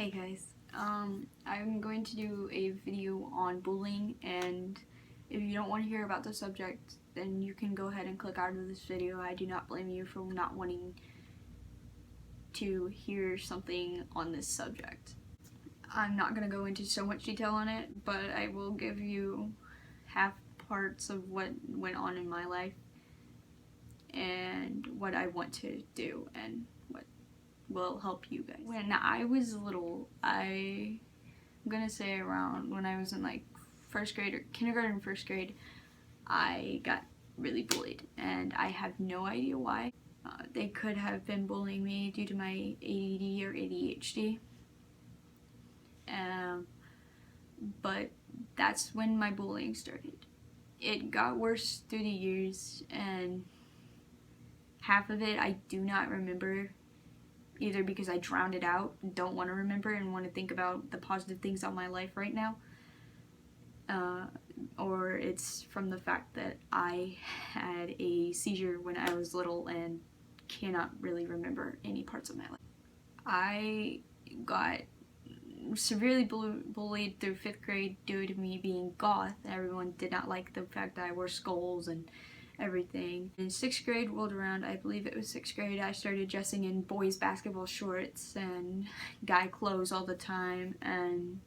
Hey guys, I'm going to do a video on bullying, and if you don't want to hear about the subject, then you can go ahead and click out of this video. I do not blame you for not wanting to hear something on this subject. I'm not going to go into so much detail on it, but I will give you half parts of what went on in my life and what I want to do and what will help you guys. When I was little, I'm gonna say around when I was in like first grade or kindergarten, first grade, I got really bullied, and I have no idea why. They could have been bullying me due to my ADD or ADHD, but that's when my bullying started. It got worse through the years, and half of it I do not remember, either because I drowned it out, don't want to remember, and want to think about the positive things on my life right now, or it's from the fact that I had a seizure when I was little and cannot really remember any parts of my life. I got severely bullied through 5th grade due to me being goth. Everyone did not like the fact that I wore skulls and everything. In 6th grade rolled around, I believe it was 6th grade, I started dressing in boys basketball shorts and guy clothes all the time, and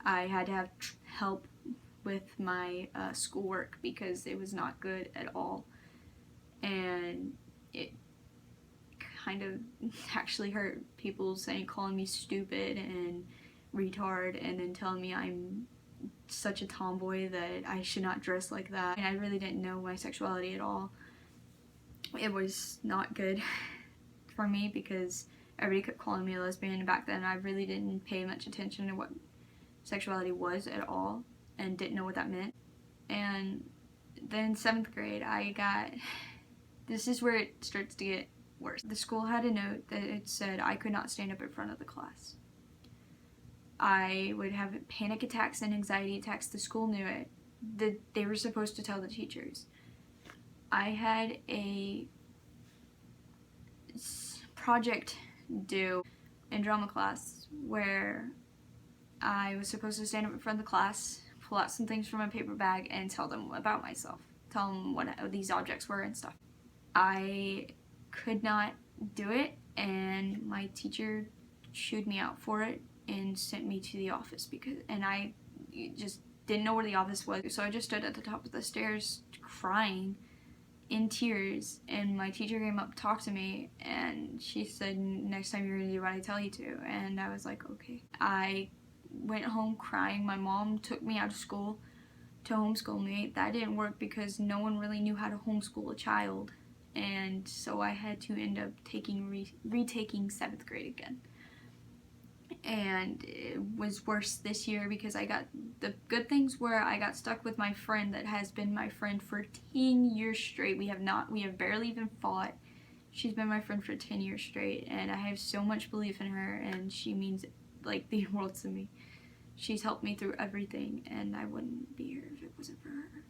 I had to have help with my schoolwork because it was not good at all, and it kind of actually hurt. People calling me stupid and retard, and then telling me I'm such a tomboy that I should not dress like that. And I really didn't know my sexuality at all. It was not good for me because everybody kept calling me a lesbian. Back then I really didn't pay much attention to what sexuality was at all and didn't know what that meant. And then 7th grade this is where it starts to get worse. The school had a note that it said I could not stand up in front of the class. I would have panic attacks and anxiety attacks. The school knew it. They were supposed to tell the teachers. I had a project due in drama class where I was supposed to stand up in front of the class, pull out some things from my paper bag, and tell them about myself. Tell them what these objects were and stuff. I could not do it, and my teacher chewed me out for it and sent me to the office and I just didn't know where the office was. So I just stood at the top of the stairs crying in tears, and my teacher came up to talk to me, and she said, next time you're gonna do what I tell you to. And I was like, okay. I went home crying. My mom took me out of school to homeschool me. That didn't work because no one really knew how to homeschool a child, and so I had to end up retaking 7th grade again. And it was worse this year because the good things were I got stuck with my friend that has been my friend for 10 years straight. We have barely even fought. She's been my friend for 10 years straight, and I have so much belief in her, and she means like the world to me. She's helped me through everything, and I wouldn't be here if it wasn't for her.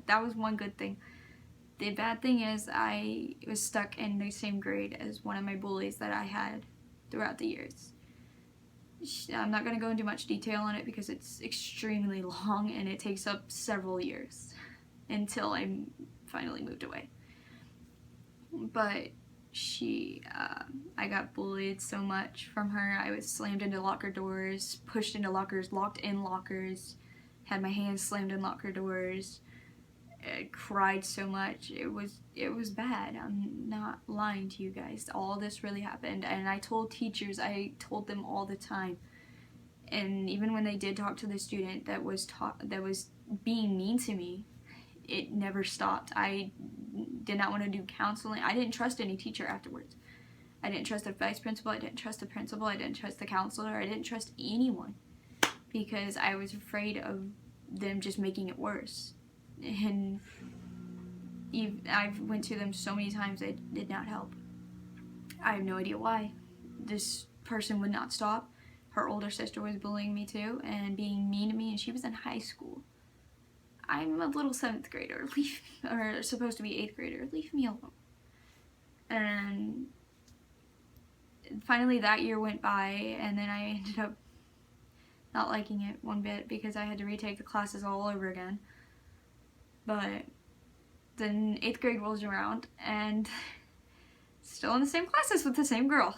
That was one good thing. The bad thing is I was stuck in the same grade as one of my bullies that I had throughout the years. I'm not going to go into much detail on it because it's extremely long and it takes up several years until I finally moved away. But I got bullied so much from her. I was slammed into locker doors, pushed into lockers, locked in lockers, had my hands slammed in locker doors. I cried so much. It was bad. I'm not lying to you guys. All this really happened, and I told teachers, I told them all the time. And even when they did talk to the student that was being mean to me, it never stopped. I did not want to do counseling. I didn't trust any teacher afterwards. I didn't trust the vice principal, I didn't trust the principal, I didn't trust the counselor, I didn't trust anyone because I was afraid of them just making it worse. And I went to them so many times, it did not help. I have no idea why. This person would not stop. Her older sister was bullying me too and being mean to me, and she was in high school. I'm a little 7th grader, or supposed to be 8th grader, leave me alone. And finally that year went by, and then I ended up not liking it one bit because I had to retake the classes all over again. But then 8th grade rolls around, and still in the same classes with the same girl.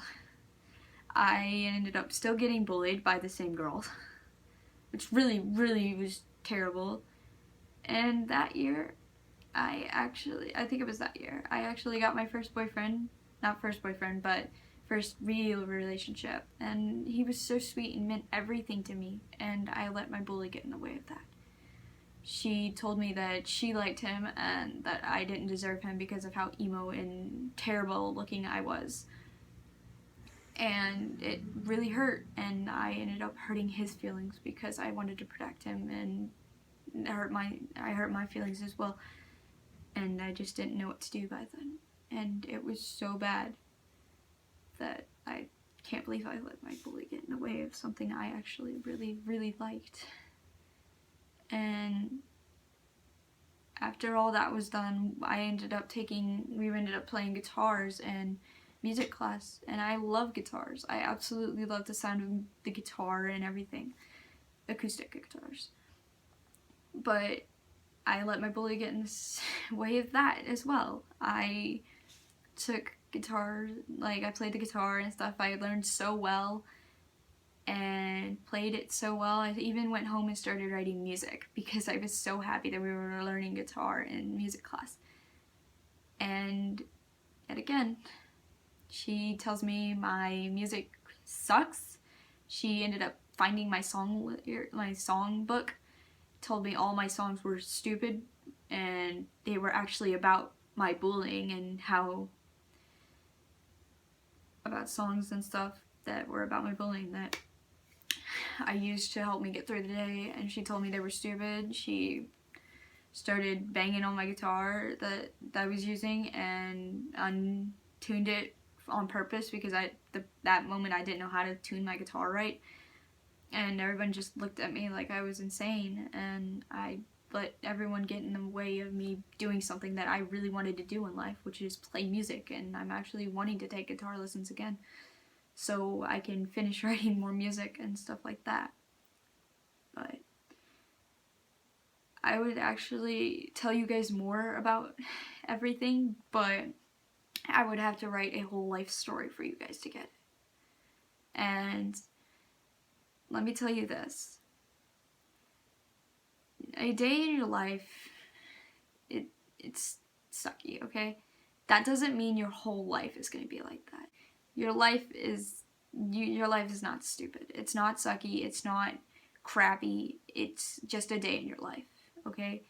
I ended up still getting bullied by the same girl, which really, really was terrible. And that year, I think it was that year, I actually got my first boyfriend. Not first boyfriend, but first real relationship. And he was so sweet and meant everything to me, and I let my bully get in the way of that. She told me that she liked him and that I didn't deserve him because of how emo and terrible looking I was. And it really hurt, and I ended up hurting his feelings because I wanted to protect him, and I hurt my feelings as well. And I just didn't know what to do by then. And it was so bad that I can't believe I let my bully get in the way of something I actually really, really liked. And after all that was done, we ended up playing guitars in music class, and I love guitars. I absolutely love the sound of the guitar and everything, acoustic guitars. But I let my bully get in the way of that as well. I took guitar, like I played the guitar and stuff. I learned so well and played it so well. I even went home and started writing music because I was so happy that we were learning guitar in music class. And yet again, she tells me my music sucks. She ended up finding my song book, told me all my songs were stupid, and they were actually about my bullying and about songs and stuff that were about my bullying that I used to help me get through the day, and she told me they were stupid. She started banging on my guitar that I was using and untuned it on purpose because that moment I didn't know how to tune my guitar right, and everyone just looked at me like I was insane, and I let everyone get in the way of me doing something that I really wanted to do in life, which is play music. And I'm actually wanting to take guitar lessons again so I can finish writing more music and stuff like that. But I would actually tell you guys more about everything, but I would have to write a whole life story for you guys to get it. And let me tell you this. A day in your life, it's sucky, okay? That doesn't mean your whole life is going to be like that. Your life is not stupid. It's not sucky. It's not crappy. It's just a day in your life, okay?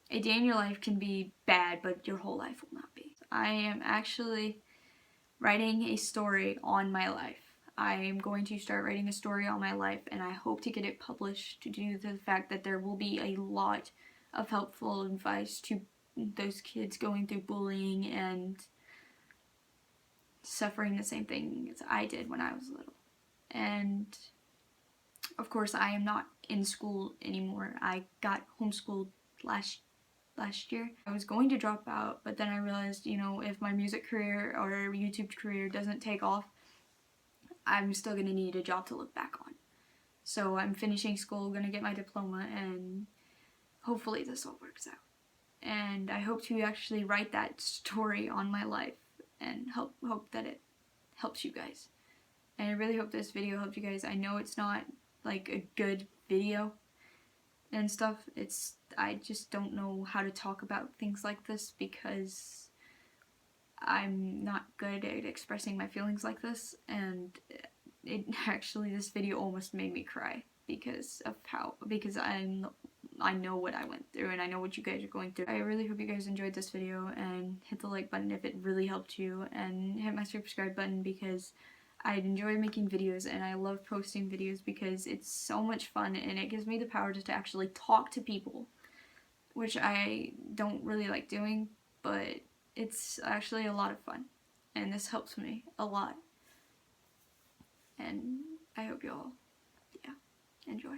A day in your life can be bad, but your whole life will not be. I am actually writing a story on my life. I am going to start writing a story on my life, and I hope to get it published due to the fact that there will be a lot of helpful advice to those kids going through bullying and suffering the same thing as I did when I was little. And of course, I am not in school anymore. I got homeschooled last year. I was going to drop out, but then I realized, if my music career or YouTube career doesn't take off, I'm still going to need a job to look back on. So I'm finishing school, going to get my diploma, and hopefully this all works out. And I hope to actually write that story on my life and hope that it helps you guys. And I really hope this video helped you guys. I know it's not like a good video and stuff. I just don't know how to talk about things like this because I'm not good at expressing my feelings like this, and this video almost made me cry because I know what I went through, and I know what you guys are going through. I really hope you guys enjoyed this video, and hit the like button if it really helped you, and hit my subscribe button because I enjoy making videos and I love posting videos because it's so much fun and it gives me the power to actually talk to people, which I don't really like doing, but it's actually a lot of fun, and this helps me a lot. And I hope you all, enjoy.